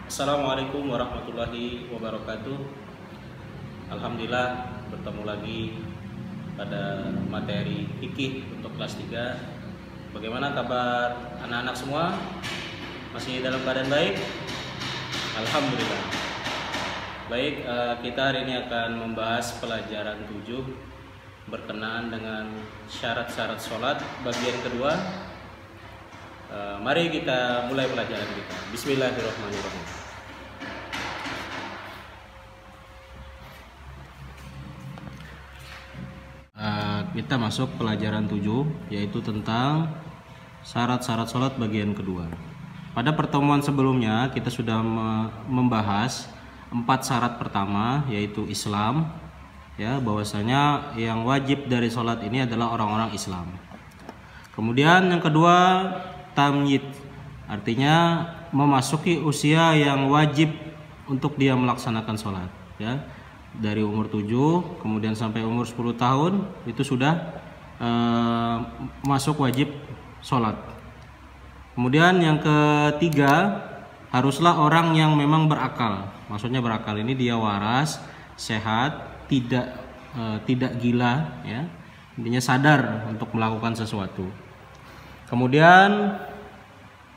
Assalamualaikum warahmatullahi wabarakatuh. Alhamdulillah bertemu lagi pada materi fikih untuk kelas 3. Bagaimana kabar anak-anak semua? Masih dalam keadaan baik? Alhamdulillah. Baik, kita hari ini akan membahas pelajaran 7 berkenaan dengan syarat-syarat sholat bagian kedua. Mari kita mulai pelajaran kita. Bismillahirrahmanirrahim. Kita masuk pelajaran 7, yaitu tentang syarat-syarat sholat bagian kedua. Pada pertemuan sebelumnya kita sudah membahas 4 syarat pertama, yaitu Islam, ya, bahwasanya yang wajib dari sholat ini adalah orang-orang Islam. Kemudian yang kedua, tamyiz, artinya memasuki usia yang wajib untuk dia melaksanakan sholat, ya. Dari umur 7 kemudian sampai umur 10 tahun itu sudah masuk wajib sholat. Kemudian yang ketiga, haruslah orang yang memang berakal. Maksudnya berakal ini dia waras, sehat, tidak gila, ya. Intinya sadar untuk melakukan sesuatu. Kemudian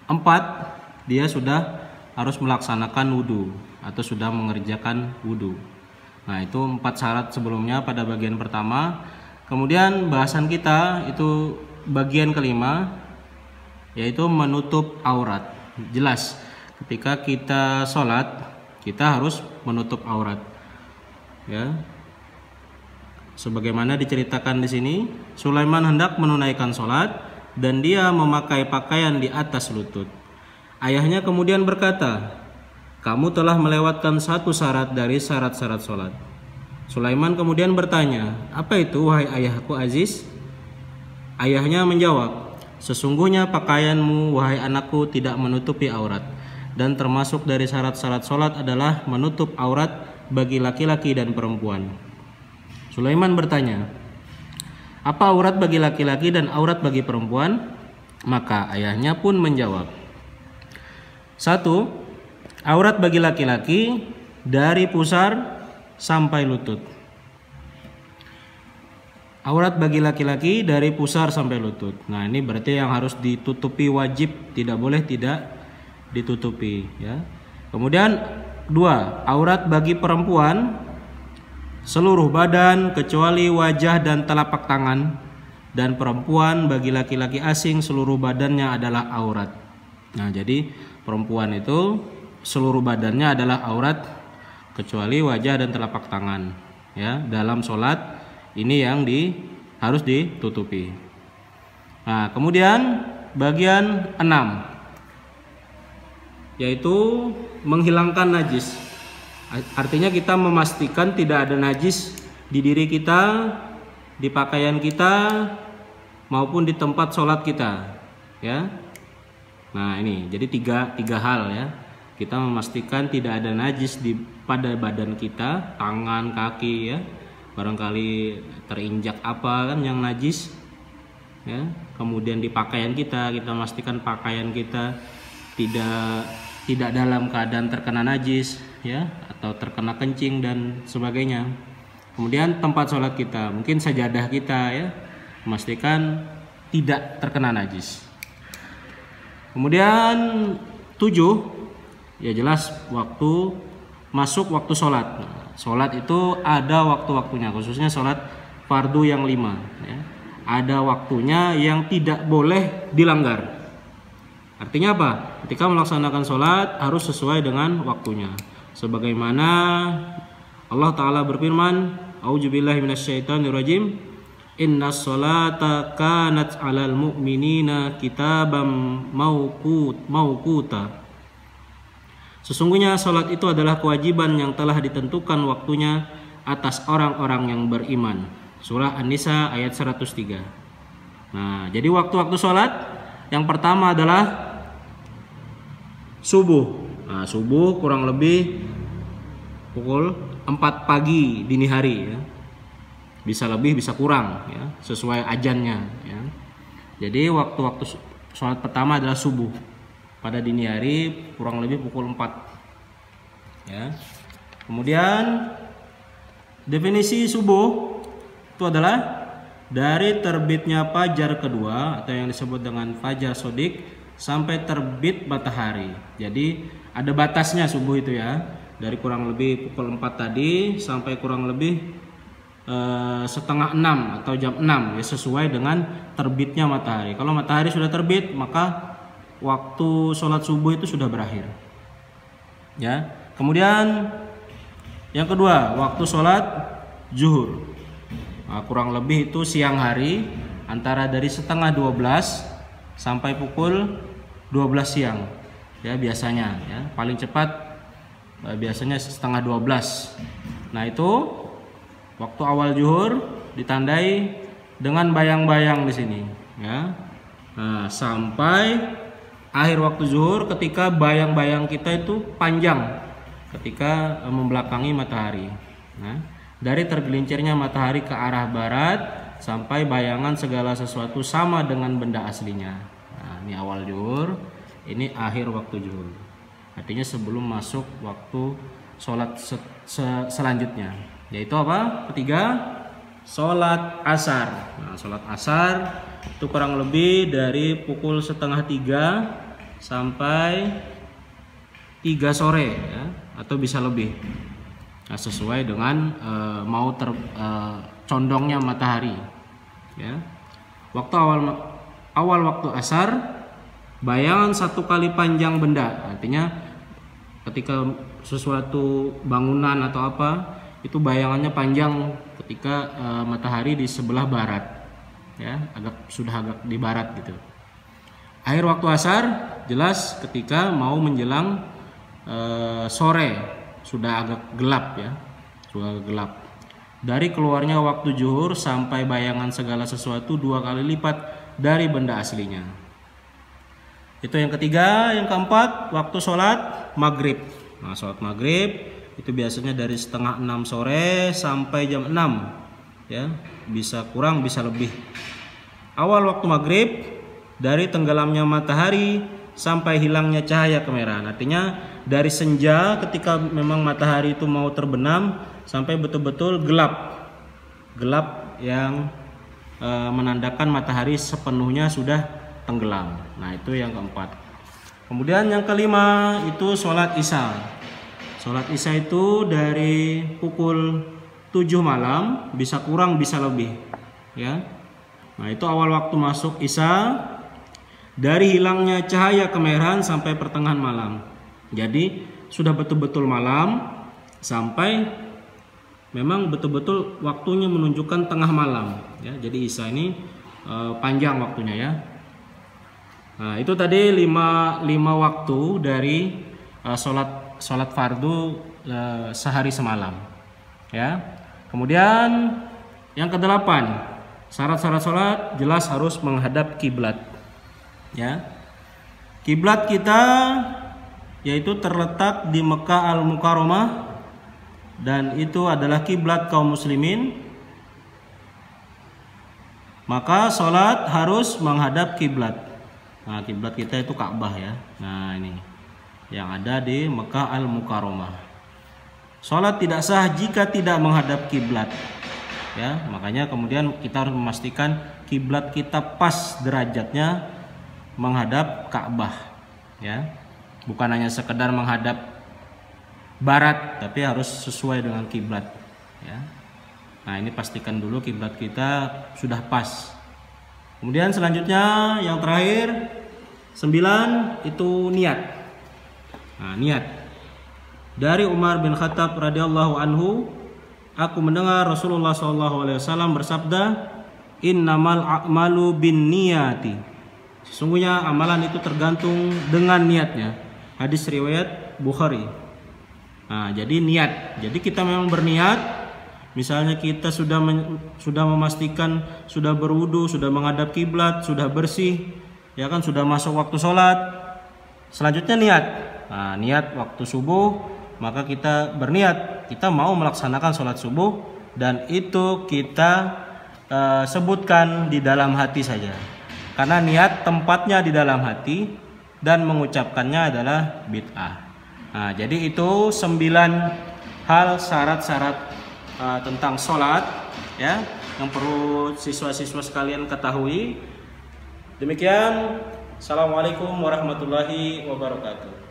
4, dia sudah harus melaksanakan wudhu atau sudah mengerjakan wudhu. Nah, itu 4 syarat sebelumnya pada bagian pertama. Kemudian bahasan kita itu bagian kelima, yaitu menutup aurat. Jelas ketika kita sholat kita harus menutup aurat, ya. Sebagaimana diceritakan di sini, Sulaiman hendak menunaikan sholat dan dia memakai pakaian di atas lutut. Ayahnya kemudian berkata, "Kamu telah melewatkan satu syarat dari syarat-syarat sholat." Sulaiman kemudian bertanya, "Apa itu, wahai ayahku aziz?" Ayahnya menjawab, "Sesungguhnya pakaianmu, wahai anakku, tidak menutupi aurat. Dan termasuk dari syarat-syarat sholat adalah menutup aurat bagi laki-laki dan perempuan." Sulaiman bertanya, "Apa aurat bagi laki-laki dan aurat bagi perempuan?" Maka ayahnya pun menjawab, 1. Aurat bagi laki-laki dari pusar sampai lutut. Aurat bagi laki-laki dari pusar sampai lutut. Nah, ini berarti yang harus ditutupi wajib, tidak boleh tidak ditutupi, ya. Kemudian 2, aurat bagi perempuan seluruh badan kecuali wajah dan telapak tangan, dan perempuan bagi laki-laki asing seluruh badannya adalah aurat. Nah, jadi perempuan itu seluruh badannya adalah aurat kecuali wajah dan telapak tangan, ya. Dalam sholat ini yang harus ditutupi. Nah, kemudian bagian 6, yaitu menghilangkan najis. Artinya kita memastikan tidak ada najis di diri kita, di pakaian kita, maupun di tempat sholat kita, ya. Nah, ini jadi tiga hal, ya. Kita memastikan tidak ada najis pada badan kita, tangan, kaki, ya. Barangkali terinjak apa kan yang najis, ya. Kemudian di pakaian kita memastikan pakaian kita tidak dalam keadaan terkena najis, ya, atau terkena kencing dan sebagainya. Kemudian tempat sholat kita, mungkin sajadah kita, ya, memastikan tidak terkena najis. Kemudian 7, ya jelas masuk waktu sholat. Nah, sholat itu ada waktu-waktunya, khususnya sholat fardu yang 5, ya. Ada waktunya yang tidak boleh dilanggar. Artinya apa? Ketika melaksanakan sholat harus sesuai dengan waktunya. Sebagaimana Allah Ta'ala berfirman, "A'udzubillahi minasyaitonirrajim, innas sholata kanat 'alal mu'minina kitabam mauquta." Sesungguhnya sholat itu adalah kewajiban yang telah ditentukan waktunya atas orang-orang yang beriman. Surah An-Nisa ayat 103. Nah, jadi waktu-waktu sholat yang pertama adalah subuh. Nah, subuh kurang lebih pukul 4 pagi dini hari, ya. Bisa lebih bisa kurang, ya, sesuai ajannya, ya. Jadi waktu-waktu sholat pertama adalah subuh pada dini hari kurang lebih pukul 4. ya. Kemudian definisi subuh itu adalah dari terbitnya fajar kedua atau yang disebut dengan fajar sodik sampai terbit matahari. Jadi ada batasnya subuh itu ya. Dari kurang lebih pukul 4 tadi sampai kurang lebih setengah 6 atau jam 6 ya, sesuai dengan terbitnya matahari. Kalau matahari sudah terbit, maka waktu sholat subuh itu sudah berakhir. Ya. Kemudian yang kedua, waktu sholat zuhur. Nah, kurang lebih itu siang hari antara dari setengah 12 sampai pukul 12 siang. Ya, biasanya ya, paling cepat biasanya setengah 12. Nah, itu waktu awal zuhur ditandai dengan bayang-bayang di sini ya. Nah, sampai akhir waktu zuhur ketika bayang-bayang kita itu panjang ketika membelakangi matahari. Nah, dari tergelincirnya matahari ke arah barat sampai bayangan segala sesuatu sama dengan benda aslinya. Nah, ini awal zuhur, ini akhir waktu zuhur. Artinya sebelum masuk waktu sholat selanjutnya, yaitu apa? Ketiga, sholat asar. Nah, sholat asar itu kurang lebih dari pukul setengah 3 sampai 3 sore ya, atau bisa lebih. Nah, sesuai dengan mau condongnya matahari ya. Waktu awal waktu asar, bayangan satu kali panjang benda, artinya ketika sesuatu bangunan atau apa itu bayangannya panjang ketika matahari di sebelah barat ya, sudah agak di barat gitu. Akhir waktu asar jelas ketika mau menjelang sore, sudah agak gelap ya, sudah agak gelap. Dari keluarnya waktu zuhur sampai bayangan segala sesuatu 2 kali lipat dari benda aslinya. Itu yang ketiga. Yang keempat, waktu sholat maghrib. Nah, sholat maghrib itu biasanya dari setengah 6 sore sampai jam 6 ya, bisa kurang bisa lebih. Awal waktu maghrib dari tenggelamnya matahari sampai hilangnya cahaya kemerahan. Artinya dari senja ketika memang matahari itu mau terbenam sampai betul-betul gelap yang menandakan matahari sepenuhnya sudah tenggelam. Nah, itu yang keempat. Kemudian yang kelima itu sholat isya. Sholat isya itu dari pukul 7 malam, bisa kurang bisa lebih ya. Nah, itu awal waktu masuk isya, dari hilangnya cahaya kemerahan sampai pertengahan malam. Jadi sudah betul-betul malam sampai memang betul-betul waktunya menunjukkan tengah malam ya. Jadi isya ini panjang waktunya ya. Nah, itu tadi 5 waktu dari sholat fardu sehari semalam ya. Kemudian yang kedelapan, syarat-syarat sholat jelas harus menghadap kiblat ya. Kiblat kita yaitu terletak di Mekah Al-Mukarramah dan itu adalah kiblat kaum muslimin. Maka sholat harus menghadap kiblat. Nah, kiblat kita itu Ka'bah ya. Nah, ini yang ada di Mekah Al-Mukarramah. Sholat tidak sah jika tidak menghadap kiblat ya. Makanya kemudian kita harus memastikan kiblat kita pas derajatnya menghadap Ka'bah ya. Bukan hanya sekedar menghadap barat, tapi harus sesuai dengan kiblat ya. Nah, ini pastikan dulu kiblat kita sudah pas. Kemudian selanjutnya yang terakhir 9 itu niat. Nah, niat. Dari Umar bin Khattab radhiyallahu anhu, aku mendengar Rasulullah SAW bersabda, "Innamal a'malu binniyati." Sesungguhnya amalan itu tergantung dengan niatnya. Hadis riwayat Bukhari. Nah, jadi niat. Jadi kita memang berniat. Misalnya kita sudah memastikan sudah berwudu, sudah menghadap kiblat, sudah bersih, ya kan, sudah masuk waktu sholat. Selanjutnya niat. Nah, niat waktu subuh, maka kita berniat kita mau melaksanakan sholat subuh dan itu kita sebutkan di dalam hati saja. Karena niat tempatnya di dalam hati dan mengucapkannya adalah bid'ah. Nah, jadi itu 9 hal syarat-syarat tentang sholat ya, yang perlu siswa-siswa sekalian ketahui. Demikian, assalamualaikum warahmatullahi wabarakatuh.